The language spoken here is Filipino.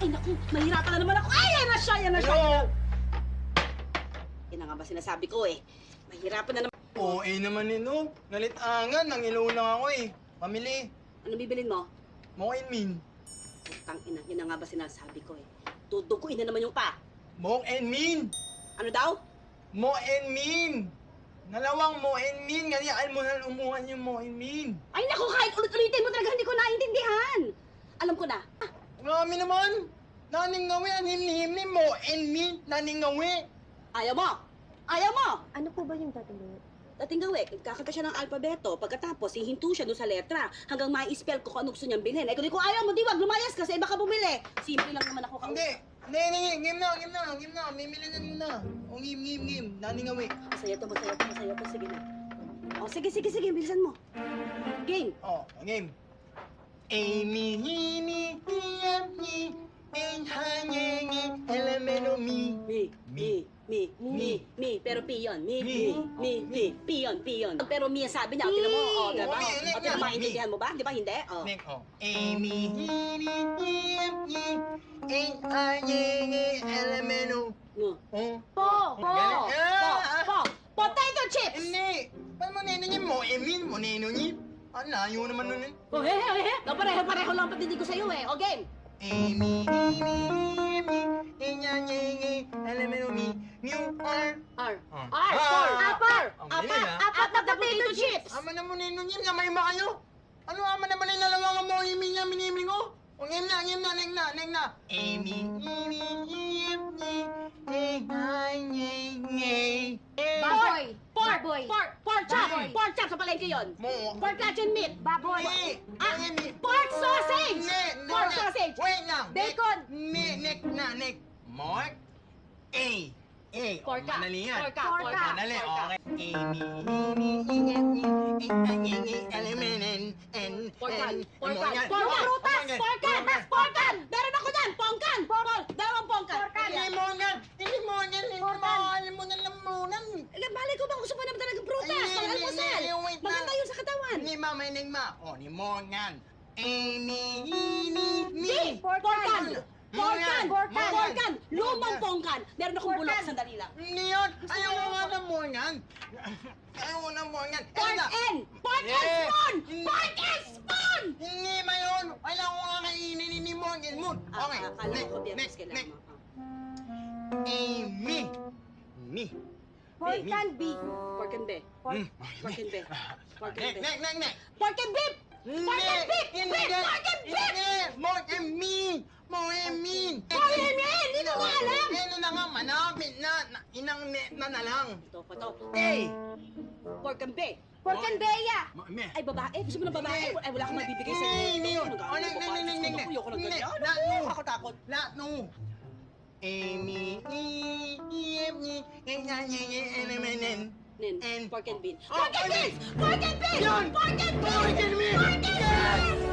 Ay, naku, mahirapan na naman ako. Ay, yan na siya, yan na siya. Hello? Yan na nga ba sinasabi ko eh. Mahirapan na naman. Oo, naman no. Nalitangan, nang ilaw lang ako eh. Pamili. Ano bibilin mo? Mo and Min. Putang ina, yan na nga ba sinasabi ko eh. Tutukuin na naman yung pa. Mo and Min. Ano daw? Mo and Min. Nalawang Mo and Min. Ganyan mo na umuhan yung Mo and Min. Ay, naku, kahit ulit-ulitin mo talaga hindi ko naintindihan. Alam ko na. Marami naman. Naning ngawi, anhim-him Mo and Min. Naning ngawi. Ayaw mo! Ayaw mo! Ano po ba yung tatanungin? Dating gawi, kakaga siya ng alpabeto. Pagkatapos, hihinto siya doon sa letra hanggang ma-spell ko kung ano gusto niyang bilhin. Eh, kung ayaw mo, di wag lumayas kasi baka bumili. Simple lang naman ako. Hindi. Hindi. Game na. Mimili na muna. O, game. Naning ngawi. Masaya to. Sige na. O, sige. Bilisan mo. Game. Oh, game. Amy, himi, hiyami, enhanyengi, elemento mi. Me. Pero piyon. Mi. Piyon. Pero mi ang sabi niya. Tinan mo. O, diba? Mi. O, tinan mo, maintindihan mo ba? Di ba hindi? O. Nick, oh. Amy, himi, hiyami, enhanyengi, elemento. Oh. Po! Potato chips! Hindi. Paano mo ninonyin mo? Emin mo ninonyin? Ang layo naman nun eh. Oh, pareho lang patinig ko sa'yo eh. O, game. Amy, enhanyengi, elemento mi. New R. R. Apar! Apat na potato chips! Ama na mo ninonyin, gamay ba kayo? Ano ama naman yung nalawa mo, Amy niya, miniming ko? O, game na. Amy, enhanyengi. Baboy! Pork chop! Baboy. Pork chop sa palengke yun! Mo. Pork luncheon meat! Baboy! Pork sausage! Pork sausage! Wait lang. Bacon! Nick. Mark. A. Porka. Madali yan. Porka. Madali, okay. Porkan. Prutas! Porkan! Meron ako dyan! Pongkan! Dalawang pongkan! Hindi mo na lamunan. Malay ko ba gusto mo naman talagang prutas? Pang almusal! Maganda yun sa katawan! Ni Mama Enigma. O, ni Morgan. Porkan! Lumang pongkan! Meron akong bulok, sandali lang. Hindi yun. Ayaw ko nga ng Morgan. Pork and spoon! Pork and spoon! Hindi ba yun? Ayaw ko nga kainin ni Morgan Moon. Okay, Akala ko biyernes kailangan next. mo. Amy. Pork and beef! Pork and beef. Hmm. Pork and beef. Pork and beef. Next. Pork and beef! Pork and beef! Pork and beef! More and mean! Hindi ko alam! Ano na nga, manapit na. Inang net na lang. Ito pa to. Eh! Pork and beef. Pork and beya! Ay, babae? Gusto mo ng babae? Ay, wala akong mabibigay sa'yo. Hindi yun. Ayoko ng ganyan. Nakakatakot. Lahat no. Amy, Nen, pork and beans. Oh, Pork and beans! Pork and beans! Yun! Pork and beans! Pork and beans! Pork and beans!